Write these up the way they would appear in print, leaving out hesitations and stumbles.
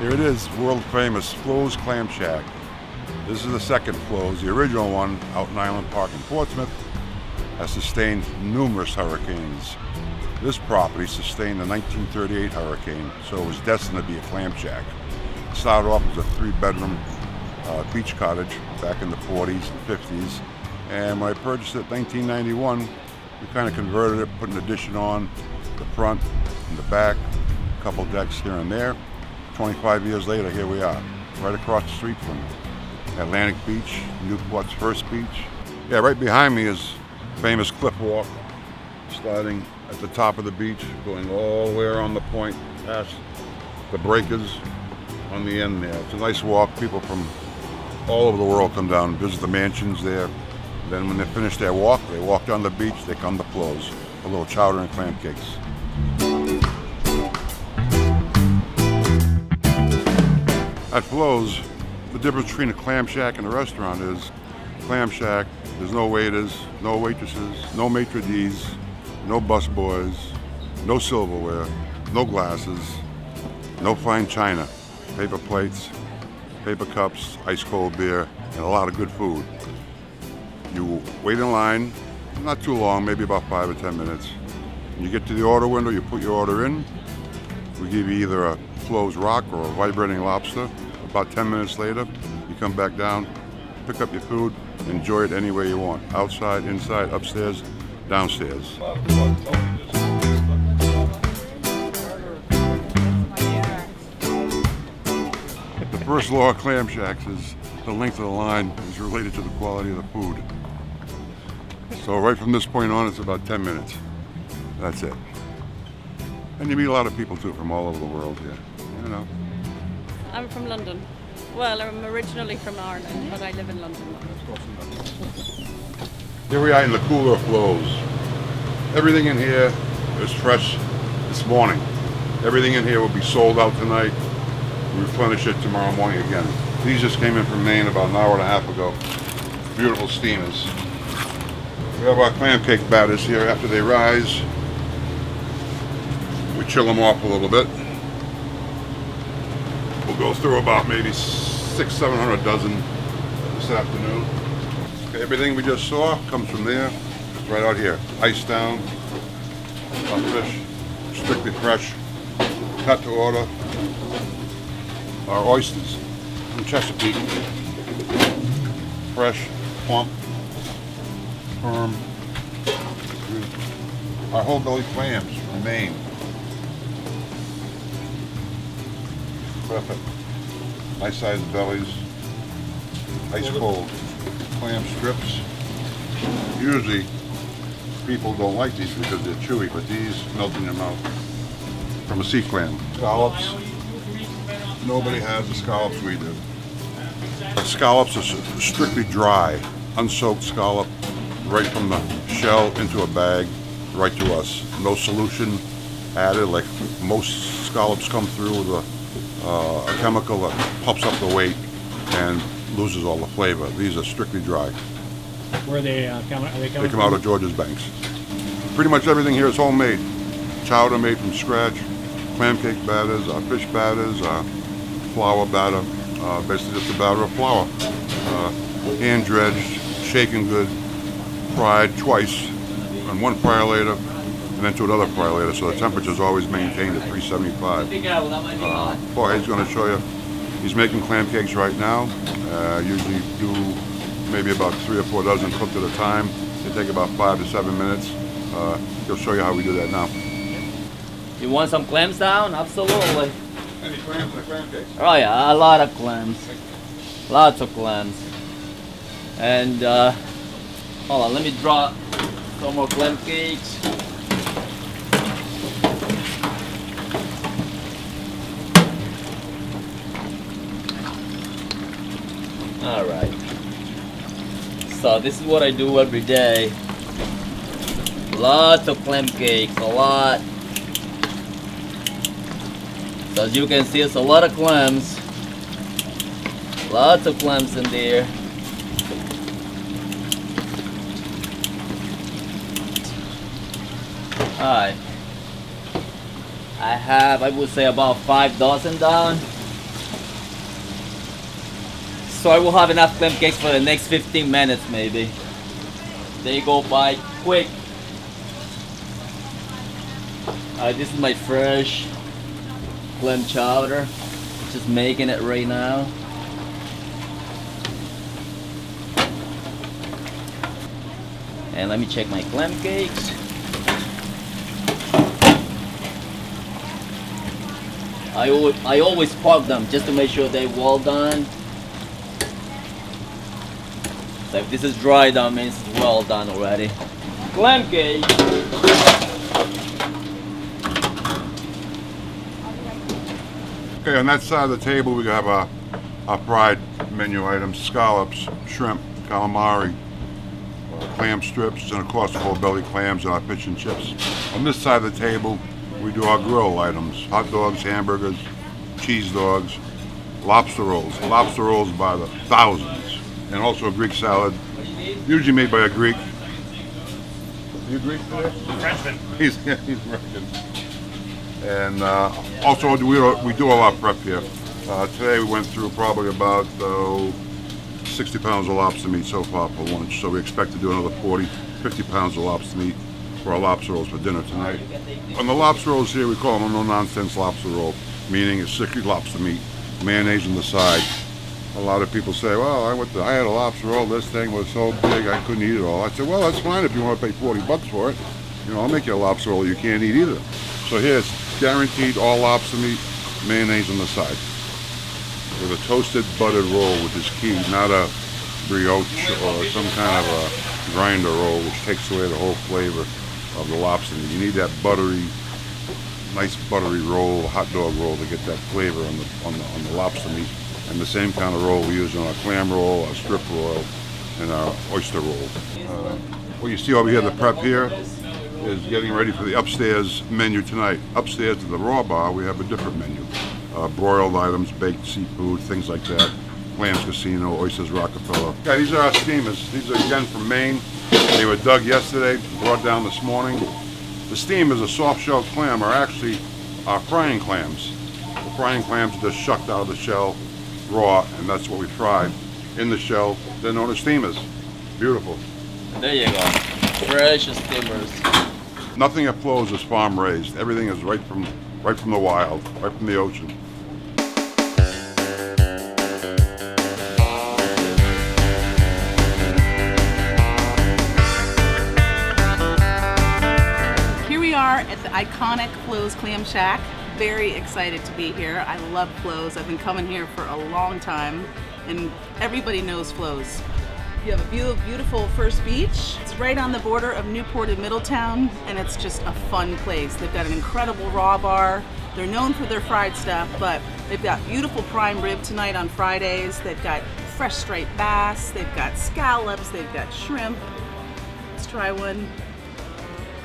Here it is, world famous Flo's Clam Shack. This is the second Flo's. The original one, out in Island Park in Portsmouth, has sustained numerous hurricanes. This property sustained the 1938 hurricane, so it was destined to be a clam shack. It started off as a 3-bedroom beach cottage back in the 40s and 50s. And when I purchased it in 1991, we kind of converted it, put an addition on the front and the back, a couple decks here and there. 25 years later, here we are, right across the street from Atlantic Beach, Newport's first beach. Yeah, right behind me is famous cliff walk, starting at the top of the beach, going all the way around the point, past the breakers on the end there. It's a nice walk. People from all over the world come down and visit the mansions there. Then when they finish their walk, they walk down the beach, they come to Flo's, a little chowder and clam cakes. At Flo's, the difference between a clam shack and a restaurant is clam shack, there's no waiters, no waitresses, no maitre d's, no busboys, no silverware, no glasses, no fine china, paper plates, paper cups, ice cold beer, and a lot of good food. You wait in line, not too long, maybe about 5 or 10 minutes. When you get to the order window, you put your order in. We give you either a Flo's rock or a vibrating lobster. About 10 minutes later, you come back down, pick up your food, enjoy it any way you want. Outside, inside, upstairs, downstairs. The first law of clam shacks is the length of the line is related to the quality of the food. So right from this point on, it's about 10 minutes. That's it. And you meet a lot of people too from all over the world here, you know. I'm from London. Well, I'm originally from Ireland, but I live in London now. Here we are in the cooler Flo's. Everything in here is fresh this morning. Everything in here will be sold out tonight. We replenish it tomorrow morning again. These just came in from Maine about an hour and a half ago. Beautiful steamers. We have our clam cake batters here. After they rise, we chill them off a little bit. We'll go through about maybe 600-700 dozen this afternoon. Okay, everything we just saw comes from there, right out here. Ice down, our fish, strictly fresh, cut to order. Our oysters from Chesapeake, fresh, plump, firm. Our whole belly clams from Maine. Perfect. Nice sized bellies, ice cold. Clam strips. Usually people don't like these because they're chewy, but these melt in your mouth. From a sea clam. Scallops. Nobody has the scallops we do. The scallops are strictly dry, unsoaked scallop, right from the shell into a bag, right to us. No solution added, like most scallops come through with a chemical that pumps up the weight and loses all the flavor. These are strictly dry. Where are they coming? Are they coming? They come out of George's Banks. Pretty much everything here is homemade. Chowder made from scratch, clam cake batters, our fish batters, our flour batter, basically just a batter of flour. Hand dredged, shaken good, fried twice on one fryer later and then to another fryer later, so the temperature is always maintained at 375. Jorge's going to show you. He's making clam cakes right now. Usually do maybe about 3 or 4 dozen cooked at a time. They take about 5 to 7 minutes. He'll show you how we do that now. You want some clams down? Absolutely. Any clams in the clam cakes? Oh yeah, a lot of clams. Lots of clams. And hold on, let me draw some more clam cakes. Alright. So this is what I do every day. Lots of clam cakes, a lot. So as you can see, it's a lot of clams. Lots of clams in there. Alright. I have, I would say, about 5 dozen down. so I will have enough clam cakes for the next 15 minutes maybe. They go by quick. This is my fresh clam chowder. Just making it right now. And let me check my clam cakes. I always park them just to make sure they're well done. So if this is dry, that means it's well done already. Clam cake. Okay, on that side of the table we have our fried menu items: scallops, shrimp, calamari, clam strips, and of course whole belly clams and our fish and chips. On this side of the table we do our grill items: hot dogs, hamburgers, cheese dogs, lobster rolls by the thousands, and also a Greek salad, usually made by a Greek. Are you Greek today? Frenchman. He's American. And also we do a lot of prep here. Today we went through probably about 60 pounds of lobster meat so far for lunch, so we expect to do another 50 pounds of lobster meat for our lobster rolls for dinner tonight. On the lobster rolls here, we call them a no-nonsense lobster roll, meaning it's strictly lobster meat, mayonnaise on the side. A lot of people say, well, I had a lobster roll, this thing was so big I couldn't eat it all. I said, well, that's fine if you want to pay 40 bucks for it. You know, I'll make you a lobster roll you can't eat either. So here's guaranteed all lobster meat, mayonnaise on the side, with a toasted buttered roll, which is key, not a brioche or some kind of a grinder roll, which takes away the whole flavor of the lobster meat. You need that buttery, nice buttery roll, hot dog roll, to get that flavor on the lobster meat. And the same kind of roll we use on our clam roll, our strip roll, and our oyster roll. What you see over here, the prep here, is getting ready for the upstairs menu tonight. Upstairs to the raw bar, we have a different menu. Broiled items, baked seafood, things like that. Clams Casino, Oysters Rockefeller. Yeah, these are our steamers. These are again from Maine. They were dug yesterday, brought down this morning. The steamers, a soft-shelled clam, are actually our frying clams. The frying clams are just shucked out of the shell, raw, and that's what we fry in the shell. They're known as steamers. Beautiful. There you go. Fresh steamers. Nothing at Flo's is farm raised. Everything is right from the wild, right from the ocean. Here we are at the iconic Flo's Clam Shack. Very excited to be here. I love Flo's. I've been coming here for a long time, and everybody knows Flo's. You have a beautiful first beach. It's right on the border of Newport and Middletown, and it's just a fun place. They've got an incredible raw bar. They're known for their fried stuff, but they've got beautiful prime rib tonight on Fridays. They've got fresh striped bass. They've got scallops. They've got shrimp. Let's try one.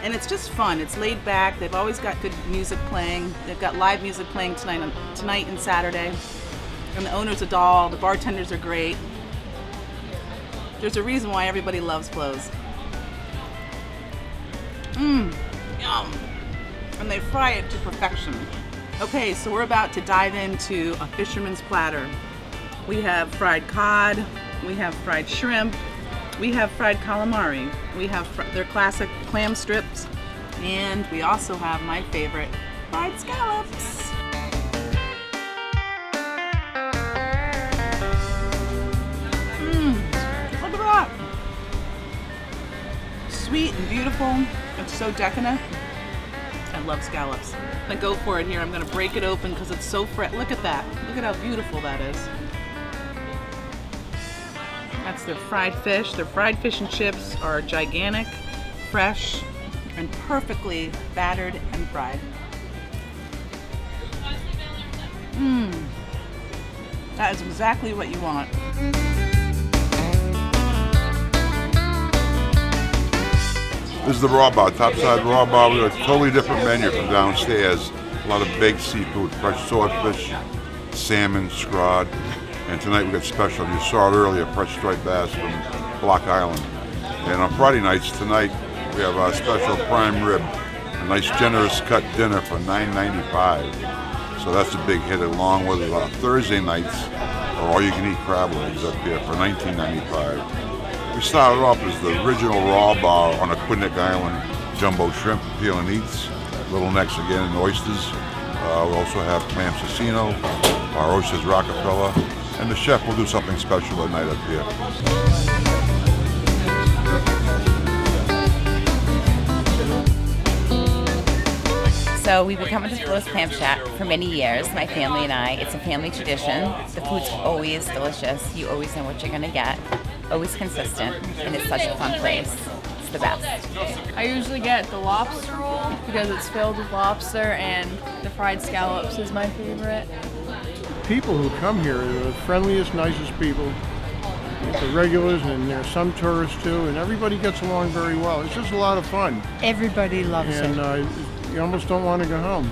And it's just fun. It's laid back. They've always got good music playing. They've got live music playing tonight and Saturday. And the owner's a doll. The bartenders are great. There's a reason why everybody loves Flo's. Yum! And they fry it to perfection. Okay, so we're about to dive into a fisherman's platter. We have fried cod, we have fried shrimp, we have fried calamari, we have their classic clam strips, and we also have my favorite, fried scallops. Look at that! Sweet and beautiful. It's so decadent. I love scallops. I'm gonna go for it here. I'm gonna break it open because it's so fresh. Look at that. Look at how beautiful that is. That's their fried fish. Their fried fish and chips are gigantic, fresh, and perfectly battered and fried. That is exactly what you want. This is the raw bar, topside raw bar. We have a totally different menu from downstairs. A lot of baked seafood, fresh swordfish, salmon, scrod. And tonight we got special. You saw it earlier, fresh striped bass from Block Island. And on Friday nights, tonight, we have our special prime rib. A nice generous cut dinner for $9.95. So that's a big hit, along with Thursday nights. or all-you-can-eat crab legs up here for $19.95. We started off as the original raw bar on Aquidneck Island, jumbo shrimp, peel and eats, little necks again, and oysters. We also have clam cecino, our oysters Rockefeller, and the chef will do something special at night up here. So we've been coming to Flo's Clam Shack for many years, my family and I. It's a family tradition. The food's always delicious. You always know what you're gonna get. Always consistent, and it's such a fun place. It's the best. I usually get the lobster roll because it's filled with lobster, and the fried scallops is my favorite. People who come here are the friendliest, nicest people. The regulars, and there's some tourists too, and everybody gets along very well. It's just a lot of fun. Everybody loves it. And you almost don't want to go home.